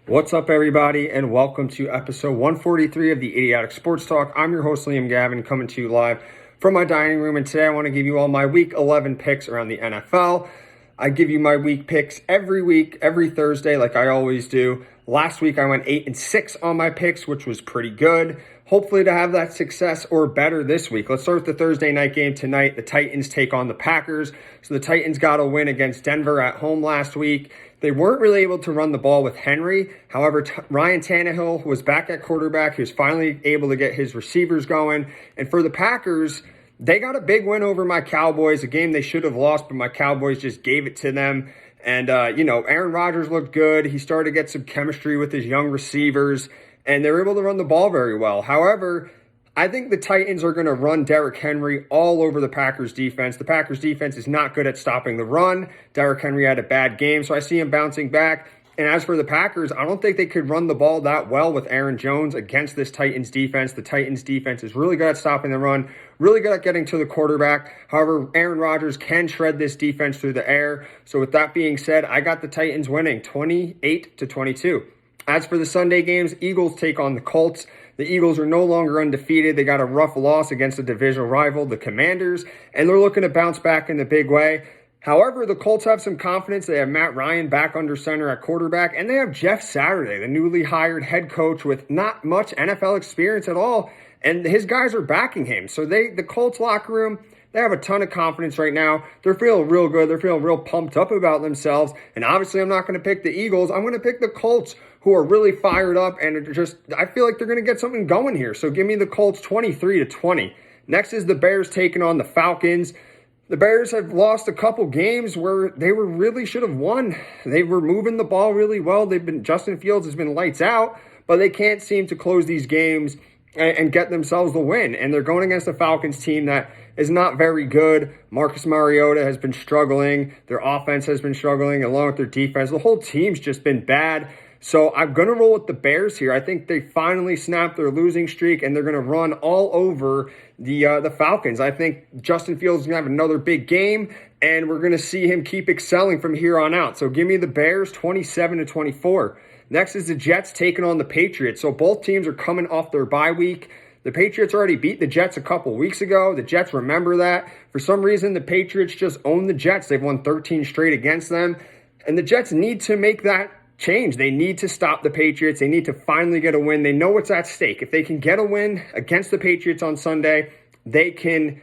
What's up, everybody, and welcome to episode 143 of the Idiotic Sports Talk. I'm your host, Liam Gavin, coming to you live from my dining room, and today I want to give you all my Week 11 picks around the NFL. I give you my week picks every week, every Thursday, like I always do. Last week, I went 8-6 on my picks, which was pretty good. Hopefully to have that success or better this week. Let's start with the Thursday night game tonight. The Titans take on the Packers. So the Titans got a win against Denver at home last week. They weren't really able to run the ball with Henry. However, Ryan Tannehill was back at quarterback. He was finally able to get his receivers going. And for the Packers, they got a big win over my Cowboys, a game they should have lost, but my Cowboys just gave it to them. And, Aaron Rodgers looked good. He started to get some chemistry with his young receivers, and they were able to run the ball very well. However, I think the Titans are going to run Derrick Henry all over the Packers defense. The Packers defense is not good at stopping the run. Derrick Henry had a bad game, so I see him bouncing back. And as for the Packers, I don't think they could run the ball that well with Aaron Jones against this Titans defense. The Titans defense is really good at stopping the run, really good at getting to the quarterback. However, Aaron Rodgers can shred this defense through the air. So with that being said, I got the Titans winning 28-22. As for the Sunday games, Eagles take on the Colts. The Eagles are no longer undefeated. They got a rough loss against a divisional rival, the Commanders, and they're looking to bounce back in a big way. However, the Colts have some confidence. They have Matt Ryan back under center at quarterback, and they have Jeff Saturday, the newly hired head coach with not much NFL experience at all, and his guys are backing him. So the Colts locker room, they have a ton of confidence right now. They're feeling real good. They're feeling real pumped up about themselves. And obviously, I'm not going to pick the Eagles. I'm going to pick the Colts, who are really fired up. And I feel like they're going to get something going here. So give me the Colts 23-20. Next is the Bears taking on the Falcons. The Bears have lost a couple games where they really should have won. They were moving the ball really well. Justin Fields has been lights out, but they can't seem to close these games and get themselves the win. And they're going against a Falcons team that is not very good. Marcus Mariota has been struggling. Their offense has been struggling along with their defense. The whole team's just been bad. So I'm going to roll with the Bears here. I think they finally snapped their losing streak, and they're going to run all over the Falcons. I think Justin Fields is going to have another big game, and we're going to see him keep excelling from here on out. So give me the Bears 27-24. Next is the Jets taking on the Patriots. So both teams are coming off their bye week. The Patriots already beat the Jets a couple weeks ago. The Jets remember that. For some reason, the Patriots just own the Jets. They've won 13 straight against them. And the Jets need to make that change. They need to stop the Patriots. They need to finally get a win. They know what's at stake. If they can get a win against the Patriots on Sunday, they can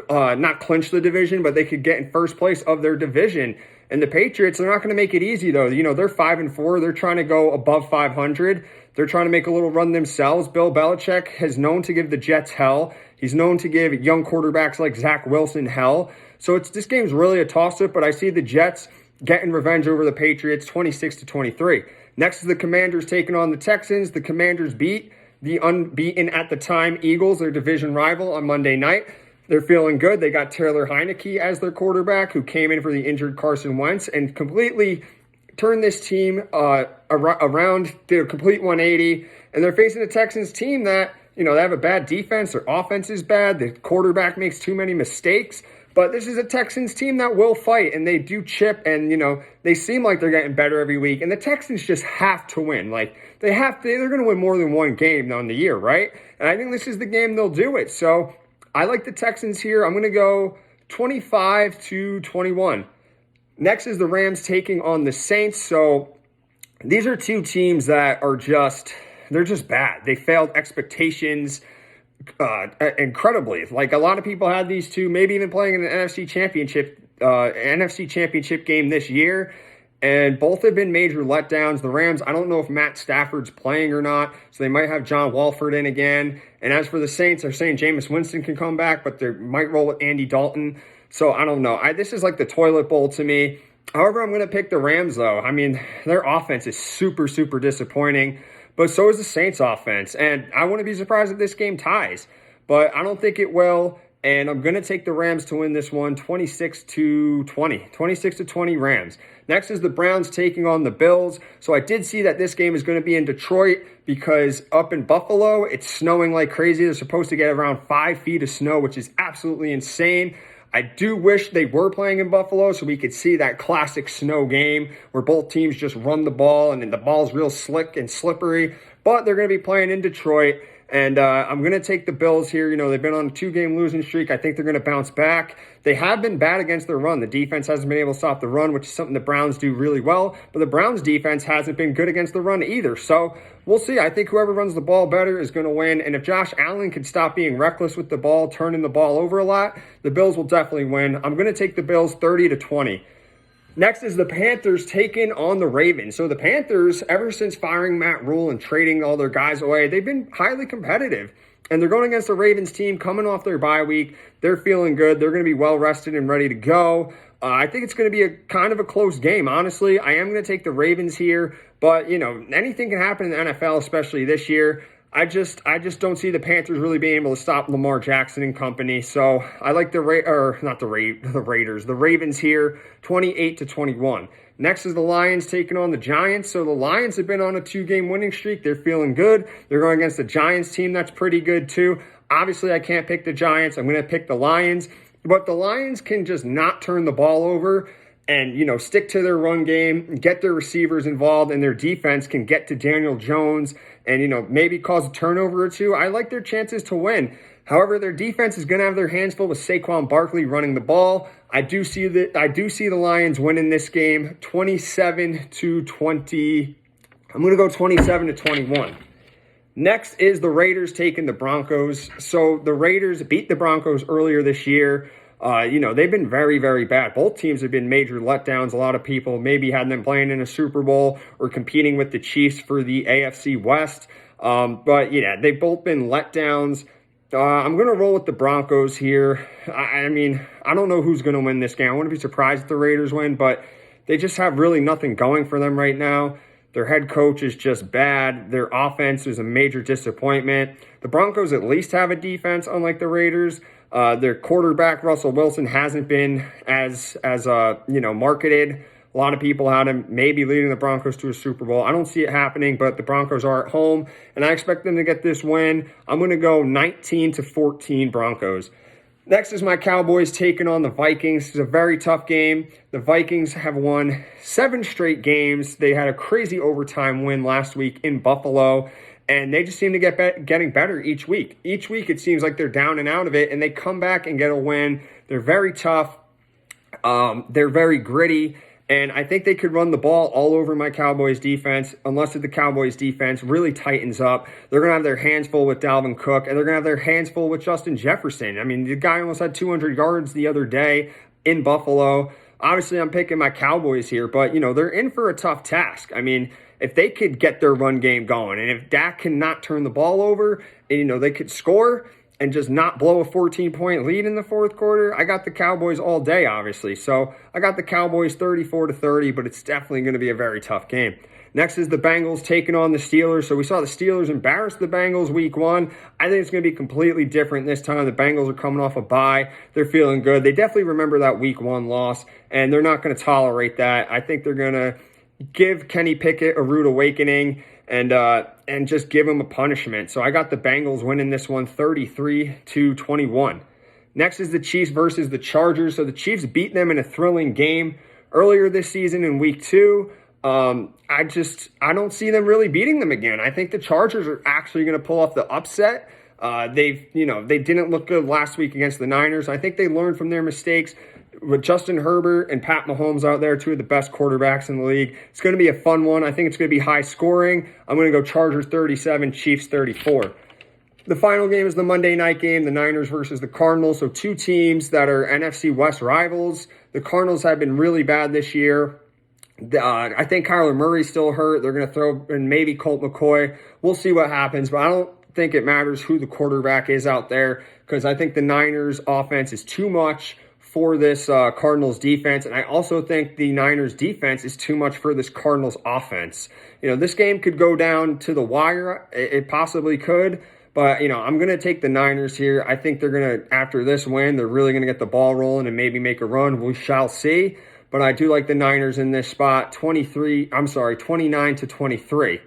not clinch the division, but they could get in first place of their division. And the Patriots, they're not going to make it easy, though. They're 5-4. They're trying to go above 500. They're trying to make a little run themselves. Bill Belichick has known to give the Jets hell. He's known to give young quarterbacks like Zach Wilson hell. So this game's really a toss-up, but I see the Jets getting revenge over the Patriots 26-23. Next is the Commanders taking on the Texans. The Commanders beat the unbeaten at the time Eagles, their division rival, on Monday night. They're feeling good. They got Taylor Heineke as their quarterback, who came in for the injured Carson Wentz and completely turned this team around, did a complete 180. And they're facing a Texans team that, they have a bad defense. Their offense is bad. The quarterback makes too many mistakes. But this is a Texans team that will fight, and they do chip, and, they seem like they're getting better every week. And the Texans just have to win. They're going to win more than one game in the year, right? And I think this is the game they'll do it. So I like the Texans here. I'm going to go 25-21. Next is the Rams taking on the Saints. So these are two teams that are they're just bad. They failed expectations incredibly. A lot of people had these two, maybe even playing in an NFC Championship game this year. And both have been major letdowns. The Rams, I don't know if Matt Stafford's playing or not, so they might have John Walford in again. And as for the Saints, they're saying Jameis Winston can come back, but they might roll with Andy Dalton. So I don't know. This is like the toilet bowl to me. However, I'm going to pick the Rams, though. I mean, their offense is super, super disappointing, but so is the Saints' offense. And I wouldn't be surprised if this game ties, but I don't think it will. And I'm going to take the Rams to win this one 26-20. 26-20 Rams. Next is the Browns taking on the Bills. So I did see that this game is going to be in Detroit because up in Buffalo, it's snowing like crazy. They're supposed to get around 5 feet of snow, which is absolutely insane. I do wish they were playing in Buffalo so we could see that classic snow game where both teams just run the ball and then the ball's real slick and slippery. But they're going to be playing in Detroit. And I'm going to take the Bills here. They've been on a 2-game losing streak. I think they're going to bounce back. They have been bad against their run. The defense hasn't been able to stop the run, which is something the Browns do really well. But the Browns defense hasn't been good against the run either. So we'll see. I think whoever runs the ball better is going to win. And if Josh Allen can stop being reckless with the ball, turning the ball over a lot, the Bills will definitely win. I'm going to take the Bills 30-20. Next is the Panthers taking on the Ravens. So the Panthers, ever since firing Matt Rule and trading all their guys away, they've been highly competitive. And they're going against the Ravens team coming off their bye week. They're feeling good. They're going to be well rested and ready to go. I think it's going to be a kind of a close game, honestly. I am going to take the Ravens here. But, anything can happen in the NFL, especially this year. I just don't see the Panthers really being able to stop Lamar Jackson and company. So I like the Raiders, the Ravens here, 28-21. Next is the Lions taking on the Giants. So the Lions have been on a 2-game winning streak. They're feeling good. They're going against the Giants team that's pretty good too. Obviously, I can't pick the Giants. I'm going to pick the Lions. But the Lions can just not turn the ball over and, stick to their run game, get their receivers involved, and their defense can get to Daniel Jones and, maybe cause a turnover or two. I like their chances to win. However, their defense is going to have their hands full with Saquon Barkley running the ball. I do see the Lions winning this game 27-20. I'm going to go 27-21. Next is the Raiders taking the Broncos. So the Raiders beat the Broncos earlier this year. They've been very, very bad. Both teams have been major letdowns. A lot of people maybe had them playing in a Super Bowl or competing with the Chiefs for the AFC West. But they've both been letdowns. I'm going to roll with the Broncos here. I don't know who's going to win this game. I wouldn't be surprised if the Raiders win, but they just have really nothing going for them right now. Their head coach is just bad. Their offense is a major disappointment. The Broncos at least have a defense, unlike the Raiders. Their quarterback, Russell Wilson, hasn't been as marketed. A lot of people had him maybe leading the Broncos to a Super Bowl. I don't see it happening, but the Broncos are at home, and I expect them to get this win. I'm going to go 19-14 Broncos. Next is my Cowboys taking on the Vikings. It's a very tough game. The Vikings have won 7 straight games. They had a crazy overtime win last week in Buffalo, and they just seem to getting better each week. Each week it seems like they're down and out of it, and they come back and get a win. They're very tough. They're very gritty. And I think they could run the ball all over my Cowboys defense, unless the Cowboys defense really tightens up. They're going to have their hands full with Dalvin Cook, and they're going to have their hands full with Justin Jefferson. The guy almost had 200 yards the other day in Buffalo. Obviously, I'm picking my Cowboys here, but, they're in for a tough task. If they could get their run game going, and if Dak cannot turn the ball over, and, they could score and just not blow a 14-point lead in the fourth quarter, I got the Cowboys all day, obviously. So I got the Cowboys 34-30, but it's definitely going to be a very tough game. Next is the Bengals taking on the Steelers. So we saw the Steelers embarrass the Bengals week 1. I think it's going to be completely different this time. The Bengals are coming off a bye. They're feeling good. They definitely remember that week 1 loss, and they're not going to tolerate that. I think they're going to give Kenny Pickett a rude awakening and just give him a punishment. So I got the Bengals winning this one 33-21. Next is the Chiefs versus the Chargers. So the Chiefs beat them in a thrilling game earlier this season in week 2. I don't see them really beating them again. I think the Chargers are actually going to pull off the upset. They didn't look good last week against the Niners. I think they learned from their mistakes. With Justin Herbert and Pat Mahomes out there, 2 of the best quarterbacks in the league. It's going to be a fun one. I think it's going to be high scoring. I'm going to go Chargers 37, Chiefs 34. The final game is the Monday night game, the Niners versus the Cardinals. So 2 teams that are NFC West rivals. The Cardinals have been really bad this year. I think Kyler Murray's still hurt. They're going to throw in maybe Colt McCoy. We'll see what happens, but I don't think it matters who the quarterback is out there because I think the Niners offense is too much for this Cardinals defense, and I also think the Niners defense is too much for this Cardinals offense. This game could go down to the wire. It possibly could, but, I'm going to take the Niners here. I think they're going to, after this win, they're really going to get the ball rolling and maybe make a run. We shall see, but I do like the Niners in this spot, 29-23.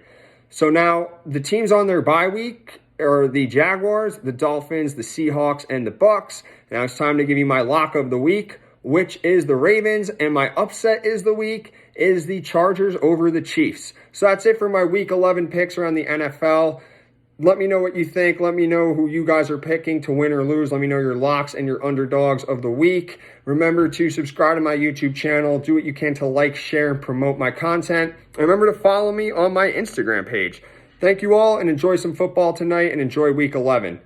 So now the teams on their bye week, are the Jaguars, the Dolphins, the Seahawks, and the Bucks. Now it's time to give you my lock of the week, which is the Ravens, and my upset is the week is the Chargers over the Chiefs. So that's it for my Week 11 picks around the NFL. Let me know what you think. Let me know who you guys are picking to win or lose. Let me know your locks and your underdogs of the week. Remember to subscribe to my YouTube channel. Do what you can to like, share, and promote my content. And remember to follow me on my Instagram page. Thank you all, and enjoy some football tonight, and enjoy Week 11.